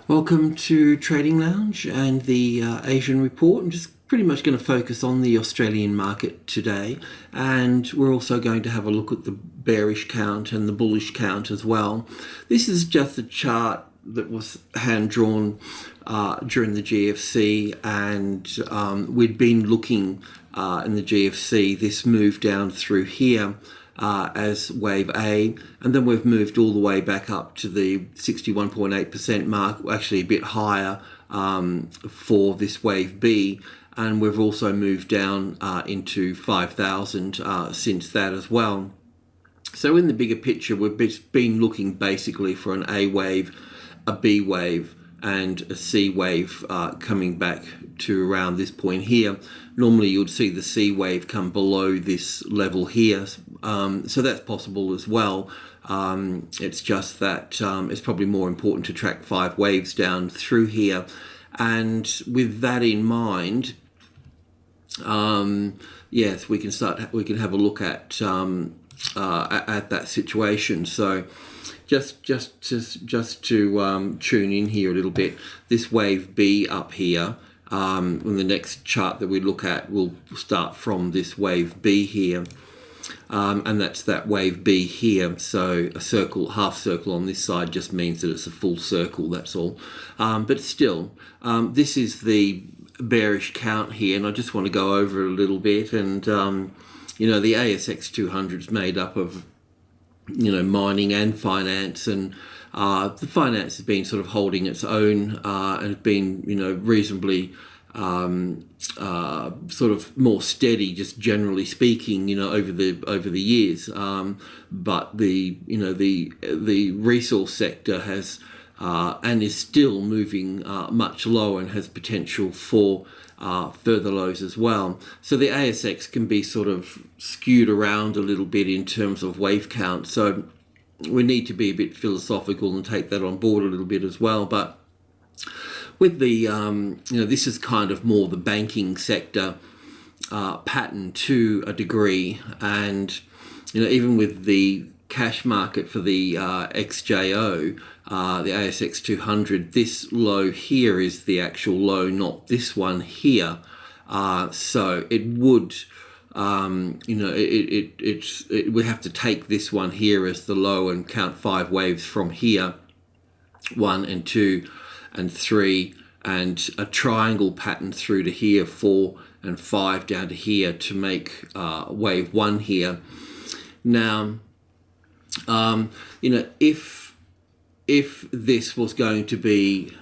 Welcome to Trading Lounge and the Asian report. I'm just pretty much going to focus on the Australian market today, and we're also going to have a look at the bearish count and the bullish count as well. This is just a chart that was hand drawn during the GFC, and we'd been looking in the GFC this move down through here as wave A, and then we've moved all the way back up to the 61.8% mark, actually a bit higher for this wave B, and we've also moved down into 5,000 since that as well. So in the bigger picture, we've been looking basically for an A wave, a B wave, and a C wave coming back to around this point here. Normally you'd see the C wave come below this level here, so that's possible as well. It's just that it's probably more important to track 5 waves down through here, and with that in mind, yes, we can have a look at that situation. So just to tune in here a little bit, this wave B up here, and the next chart that we look at will start from this wave B here, and that's that wave B here. So a circle, half circle on this side just means that it's a full circle, that's all. But still, this is the bearish count here, and I just want to go over it a little bit. And the ASX200 is made up of mining and finance, and the finance has been sort of holding its own and has been reasonably sort of more steady, just generally speaking, over the years. But the resource sector has and is still moving much lower and has potential for further lows as well. So the ASX can be sort of skewed around a little bit in terms of wave count. So we need to be a bit philosophical and take that on board a little bit as well. But with the, this is kind of more the banking sector pattern to a degree. And, even with the cash market for the XJO, the ASX200, this low here is the actual low, not this one here. So it would, we have to take this one here as the low and count 5 waves from here, 1 and 2 and 3, and a triangle pattern through to here, 4 and 5 down to here to make wave 1 here. Now, if this was going to be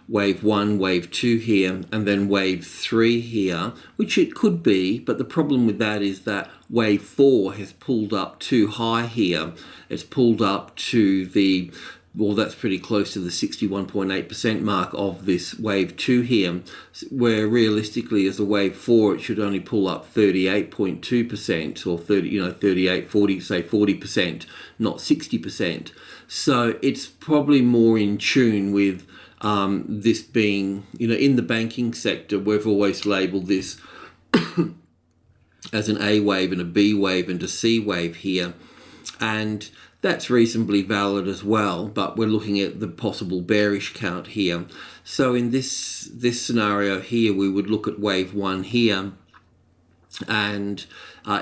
wave 1, wave 2 here, and then wave 3 here, which it could be, but the problem with that is that wave 4 has pulled up too high here. It's pulled up to the, well, that's pretty close to the 61.8% mark of this wave 2 here, where realistically as a wave 4 it should only pull up 38.2% or 38, 40, say 40%, not 60%. So it's probably more in tune with this being, in the banking sector, we've always labelled this as an A wave and a B wave and a C wave here, and that's reasonably valid as well, but we're looking at the possible bearish count here. So in this scenario here, we would look at wave 1 here, and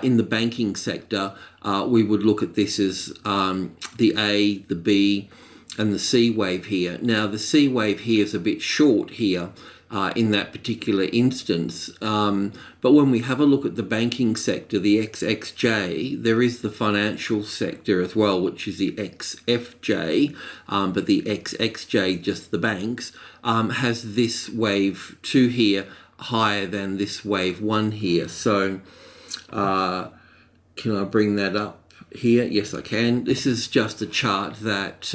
in the banking sector, we would look at this as the A, the B, and the C wave here. Now the C wave here is a bit short here in that particular instance, but when we have a look at the banking sector, the XXJ, there is the financial sector as well, which is the XFJ, but the XXJ, just the banks, has this wave 2 here higher than this wave 1 here. So can I bring that up here? Yes, I can. This is just a chart that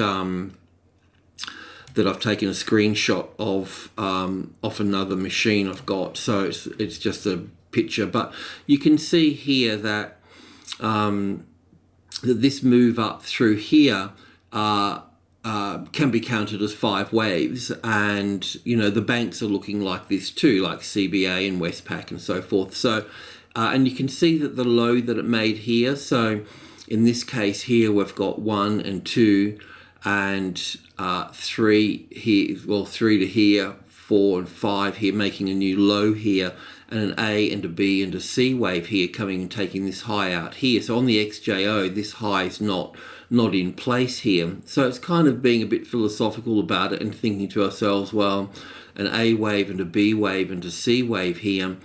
I've taken a screenshot of off another machine I've got, so it's just a picture. But you can see here that that this move up through here can be counted as 5 waves, and the banks are looking like this too, like CBA and Westpac and so forth. So and you can see that the low that it made here, so in this case here we've got 1 and 2 and 3 here, well, 3 to here, 4 and 5 here, making a new low here, and an A and a B and a C wave here coming and taking this high out here. So on the XJO, this high is not in place here. So it's kind of being a bit philosophical about it and thinking to ourselves, well, an A wave and a B wave and a C wave here,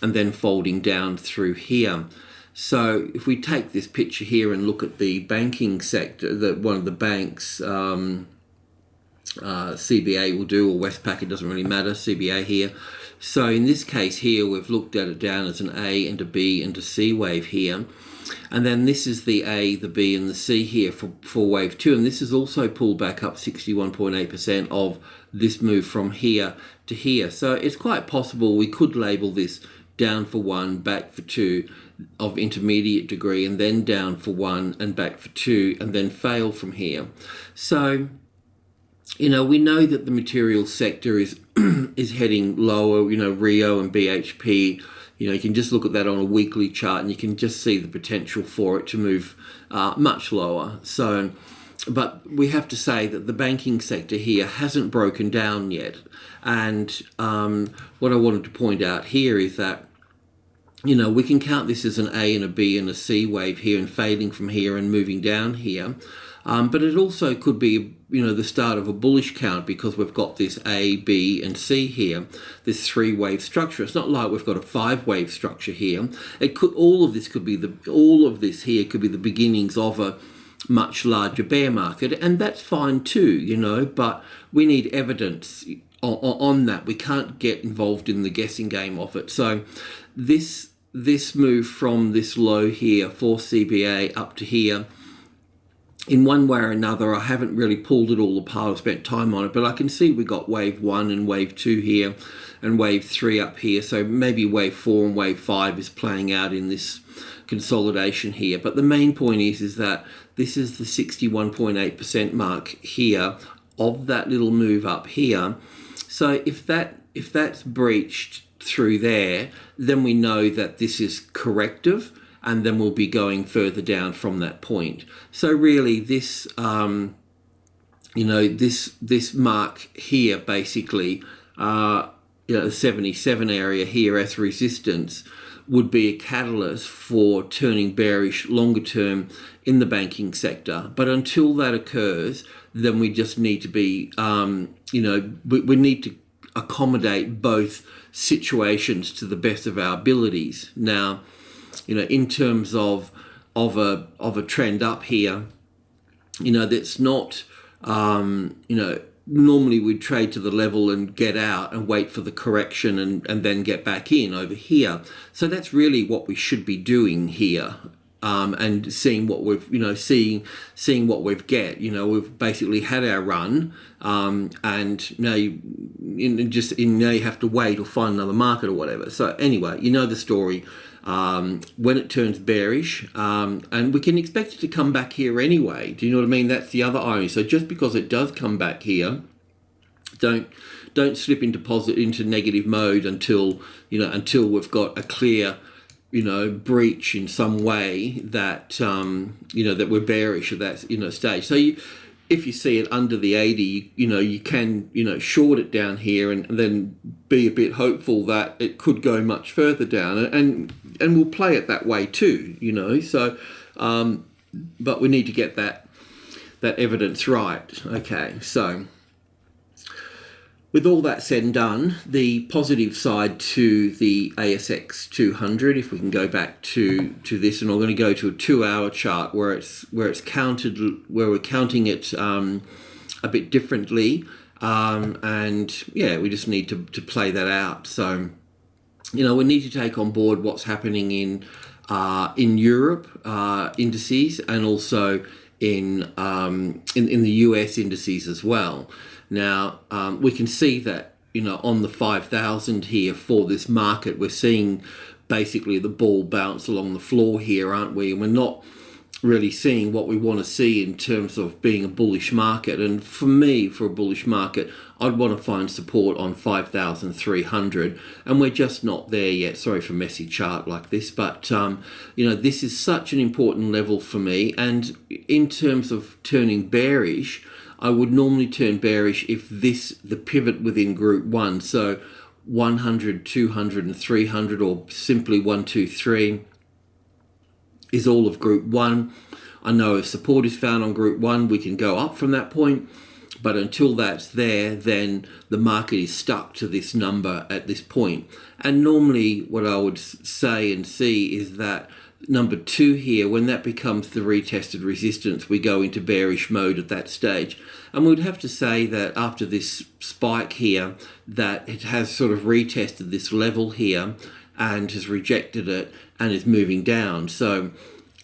and then folding down through here. So if we take this picture here and look at the banking sector, that one of the banks, CBA will do, or Westpac, it doesn't really matter, CBA here. So in this case here, we've looked at it down as an A and a B and a C wave here. And then this is the A, the B and the C here for wave 2. And this is also pulled back up 61.8% of this move from here to here. So it's quite possible we could label this down for 1, back for 2 of intermediate degree, and then down for 1 and back for 2, and then fail from here. So, you know, we know that the materials sector is is heading lower. You know, Rio and BHP, you know, you can just look at that on a weekly chart and you can just see the potential for it to move much lower. So, but we have to say that the banking sector here hasn't broken down yet. And what I wanted to point out here is that, you know, we can count this as an A and a B and a C wave here and fading from here and moving down here. But it also could be, you know, the start of a bullish count, because we've got this A, B, and C here, this 3-wave structure. It's not like we've got a 5-wave structure here. It could, all of this here could be the beginnings of a much larger bear market, and that's fine too, you know. But we need evidence on that. We can't get involved in the guessing game of it. So this move from this low here for CBA up to here, in one way or another, I haven't really pulled it all apart, I've spent time on it, but I can see we got wave 1 and wave 2 here and wave 3 up here. So maybe wave 4 and wave 5 is playing out in this consolidation here. But the main point is that this is the 61.8% mark here of that little move up here. So if that's breached through there, then we know that this is corrective, and then we'll be going further down from that point. So really this, you know, this mark here basically, you know, the 77 area here as resistance would be a catalyst for turning bearish longer term in the banking sector. But until that occurs, then we just need to be, you know, we need to accommodate both situations to the best of our abilities. Now, you know, in terms of a trend up here, you know, that's not, you know, normally we'd trade to the level and get out and wait for the correction and then get back in over here. So that's really what we should be doing here. And seeing what we've, you know, seeing what we've get. You know, we've basically had our run, and now now you have to wait or find another market or whatever. So anyway, you know the story. When it turns bearish, and we can expect it to come back here anyway. Do you know what I mean? That's the other irony. So just because it does come back here, don't slip into negative mode until we've got a clear, you know, breach in some way that you know, that we're bearish at that, you know, stage. So if you see it under the 80, you can, short it down here and then be a bit hopeful that it could go much further down, and we'll play it that way too, So, but we need to get that evidence right. Okay, so with all that said and done, the positive side to the ASX200, if we can go back to this, and I'm going to go to a 2-hour chart where we're counting it a bit differently, and yeah, we just need to play that out. So, we need to take on board what's happening in Europe indices, and also in the US indices as well. Now, we can see that, on the 5,000 here for this market, we're seeing basically the ball bounce along the floor here, aren't we? And we're not really seeing what we want to see in terms of being a bullish market. And for me, for a bullish market, I'd want to find support on 5,300. And we're just not there yet. Sorry for a messy chart like this. But, this is such an important level for me. And in terms of turning bearish, I would normally turn bearish if the pivot within group 1, so 100, 200 and 300, or simply 1, 2, 3 is all of group 1. I know if support is found on group 1, we can go up from that point, but until that's there, then the market is stuck to this number at this point. And normally what I would say and see is that number 2 here, when that becomes the retested resistance, we go into bearish mode at that stage. And we'd have to say that after this spike here, that it has sort of retested this level here and has rejected it and is moving down. So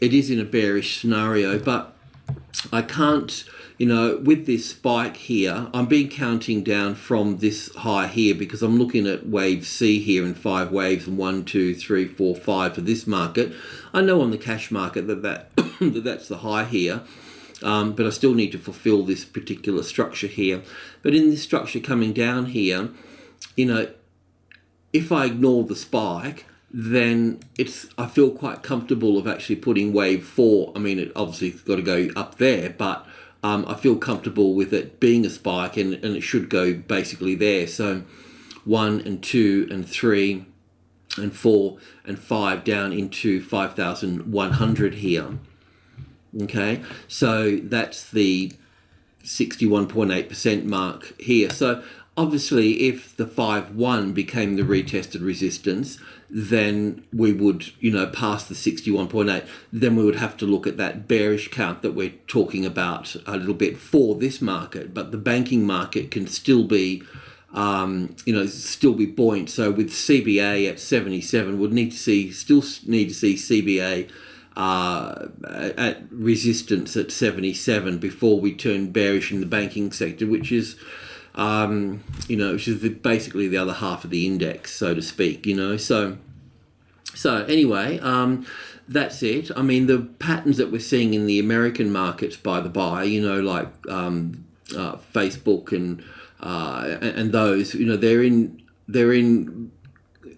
it is in a bearish scenario, but I can't, with this spike here, I'm been counting down from this high here because I'm looking at wave C here in 5 waves, and 1, 2, 3, 4, 5 for this market. I know on the cash market that's the high here, but I still need to fulfill this particular structure here. But in this structure coming down here, if I ignore the spike, then I feel quite comfortable of actually putting wave 4. I mean, it obviously got to go up there, but I feel comfortable with it being a spike, and it should go basically there. So 1 and 2 and 3 and 4 and 5 down into 5,100 here. Okay, so that's the 61.8% mark here. So obviously, if the 5-1 became the retested resistance, then we would, pass the 61.8, then we would have to look at that bearish count that we're talking about a little bit for this market. But the banking market can still be, still be buoyant. So with CBA at 77, still need to see CBA at resistance at 77 before we turn bearish in the banking sector, which is basically the other half of the index, so to speak, So anyway, that's it. I mean, the patterns that we're seeing in the American markets, by the by, like Facebook and those,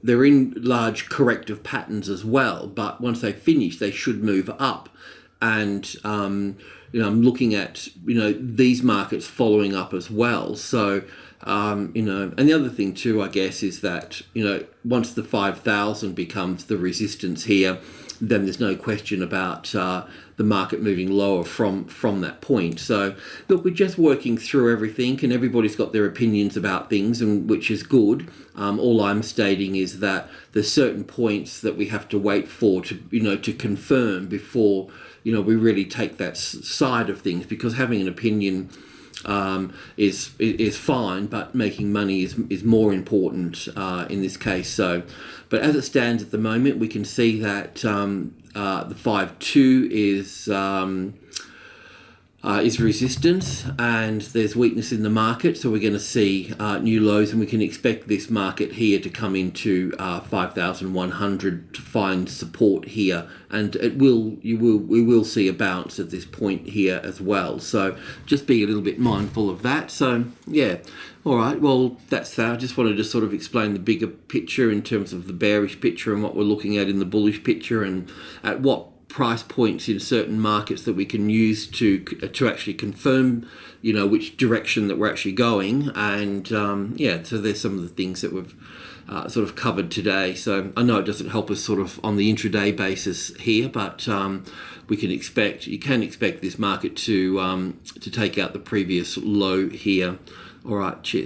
they're in large corrective patterns as well. But once they finish, they should move up. And I'm looking at these markets following up as well. So and the other thing too, I guess, is that once the 5,000 becomes the resistance here, then there's no question about the market moving lower from that point. So look, we're just working through everything, and everybody's got their opinions about things, and which is good. All I'm stating is that there's certain points that we have to wait for to confirm before we really take that side of things, because having an opinion is fine, but making money is more important in this case. So, but as it stands at the moment, we can see that the 5-2 is resistance, and there's weakness in the market, so we're going to see new lows, and we can expect this market here to come into 5,100 to find support here, and we will see a bounce at this point here as well. So just be a little bit mindful of that. So yeah, all right, well, that's that. I just wanted to sort of explain the bigger picture in terms of the bearish picture and what we're looking at in the bullish picture, and at what price points in certain markets that we can use to actually confirm which direction that we're actually going. And so there's some of the things that we've sort of covered today. So I know it doesn't help us sort of on the intraday basis here, but you can expect this market to take out the previous low here. All right, cheers.